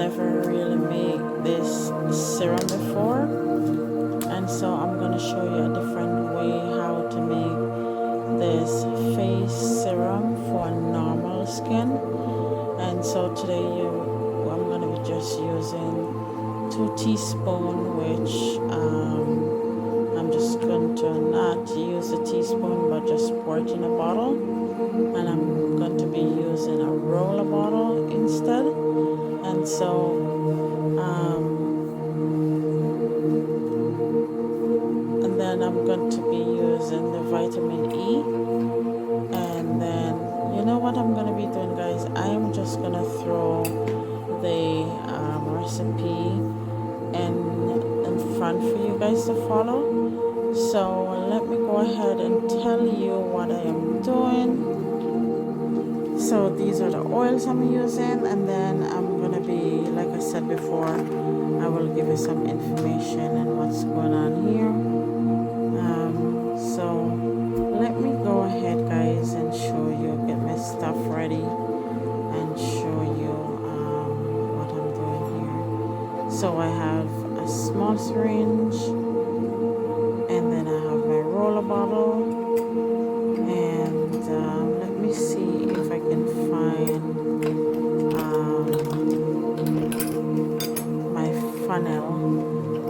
never really made this serum before, and so I'm gonna show you a different way how to make this face serum for normal skin. And so today I'm gonna be just using 2 teaspoons, which I'm just going to not use a teaspoon but just pour it in a bottle, and I'm going to be using a roller bottle instead. And so and then I'm going to be using the vitamin E. And then you know what I'm going to be doing, guys? I am just going to throw the recipe in front for you guys to follow. So let me go ahead and tell you what I am doing. So these are the oils I'm using, and then I'm gonna be, like I said before, I will give you some information and what's going on here. So let me go ahead, guys, and show you, get my stuff ready and show you what I'm doing here. So I have a small syringe, and then I have my roller bottle, and let me see if I can find my funnel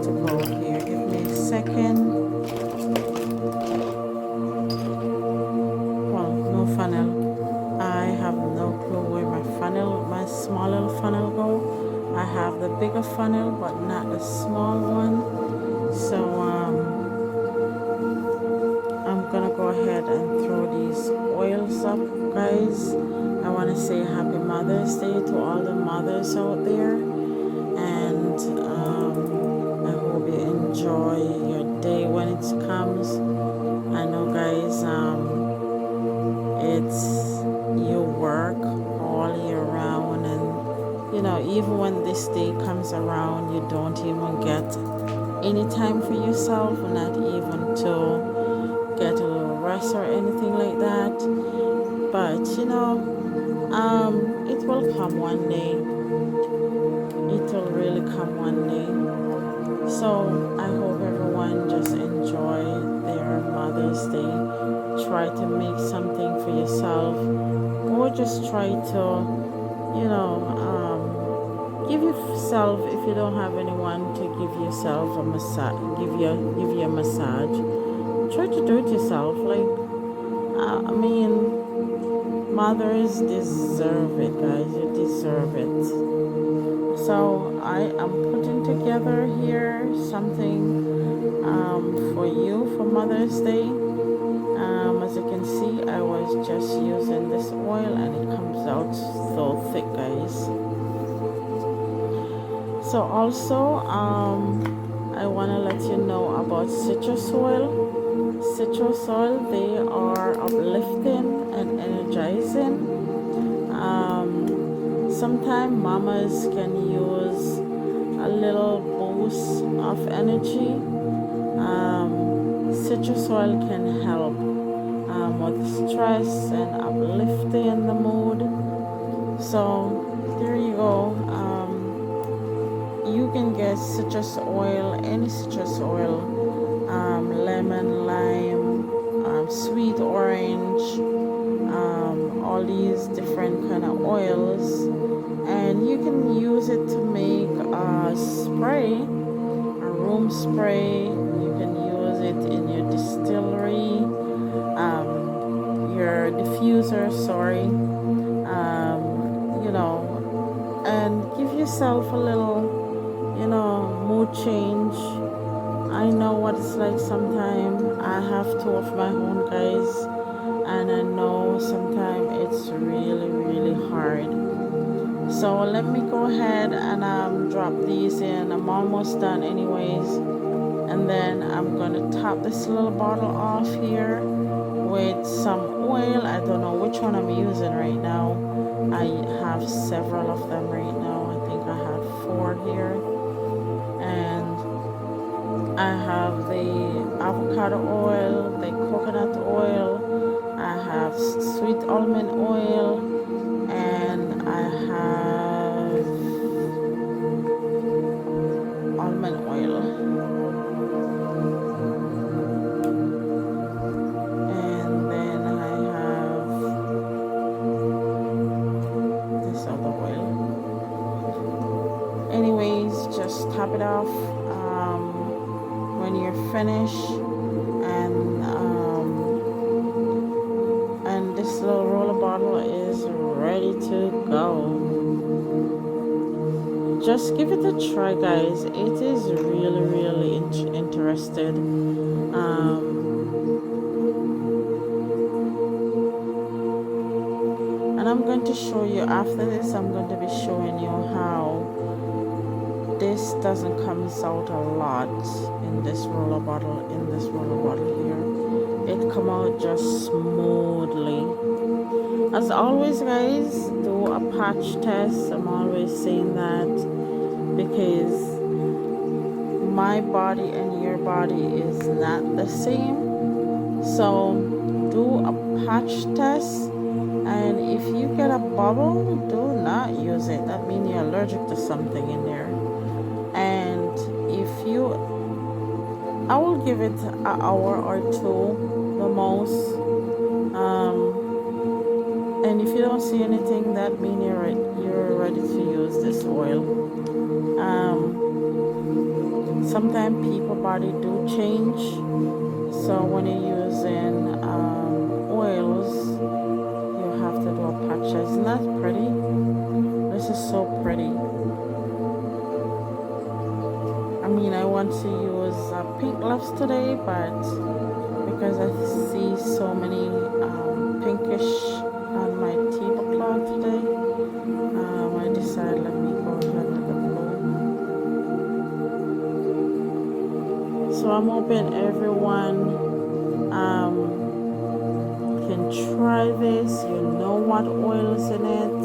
to go here. Give me a second. Well, no funnel. I have no clue where my small little funnel go. I have the bigger funnel but not the small one. So I'm gonna go ahead and throw these oils up, guys. I want to say happy Mother's Day to all the mothers out there, and I hope you enjoy your day when it comes. I know, guys, it's you work all year round, and you know, even when this day comes around, you don't even get any time for yourself, not even to get a little rest or anything like that. But you know, it will come one day. It will really come one day. So I hope everyone just enjoy their Mother's Day. Try to make something for yourself, or just try to, you know, give yourself, if you don't have anyone to give yourself a massage, give you a massage, try to do it yourself. Like, I mean, mothers deserve it, guys. You deserve it. So I am putting together here something for you for Mother's Day. As you can see, I was just using this oil, and it comes out so thick, guys. So also, I want to let you know about citrus oil. Citrus oil, they are uplifting and energizing. Sometimes mamas can use a little boost of energy. Citrus oil can help with stress and uplifting the mood. So there you go. You can get citrus oil, any citrus oil, lemon, lime, sweet orange, all these different kind of oils, and you can use it to make a spray, a room spray. You can use it in your distillery, your diffuser, sorry, you know, and give yourself a little, you know, mood change. I know what it's like sometimes. I have 2 of my own, guys, and I know sometimes it's really, really hard. So let me go ahead and drop these in. I'm almost done anyways. And then I'm going to top this little bottle off here with some oil. I don't know which one I'm using right now. I have several of them right now. I think I have 4 here. And I have the avocado oil, the coconut oil, I have sweet almond oil, and I have when you're finished, and this little roller bottle is ready to go. Just give it a try, guys. It is really interested. And I'm going to show you after this. I'm going to be showing you how this doesn't come out a lot in this roller bottle. Here, it come out just smoothly. As always, guys, do a patch test. I'm always saying that because my body and your body is not the same. So do a patch test, and if you get a bubble, do not use it. That means you're allergic to something in there. And I will give it an hour or two the most. And if you don't see anything, that means you're ready to use this oil. Sometimes people body do change, so when you're using oils, you have to do a patch. Isn't that pretty? This is so pretty. I mean, I want to use pink gloves today, but because I see so many pinkish on my tablecloth today, I decided let me go ahead with the blue. So I'm hoping everyone can try this. You know what oils in it.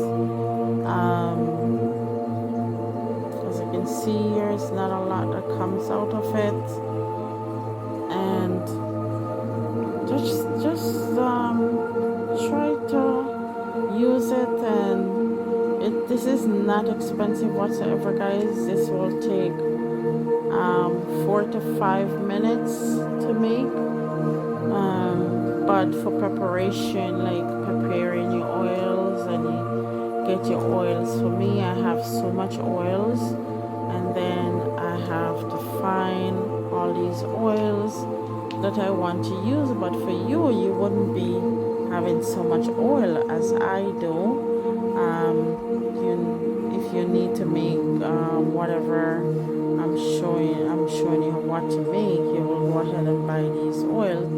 As you can see, there's not a lot that comes out of it, and just try to use it. And this is not expensive whatsoever, guys. This will take 4 to 5 minutes to make. But for preparation, like preparing your oils and you get your oils. For me, I have so much oils, and then I have to find all these oils that I want to use. But for you, you wouldn't be having so much oil as I do. If you need to make whatever I'm showing you what to make, you will go ahead and buy these oils.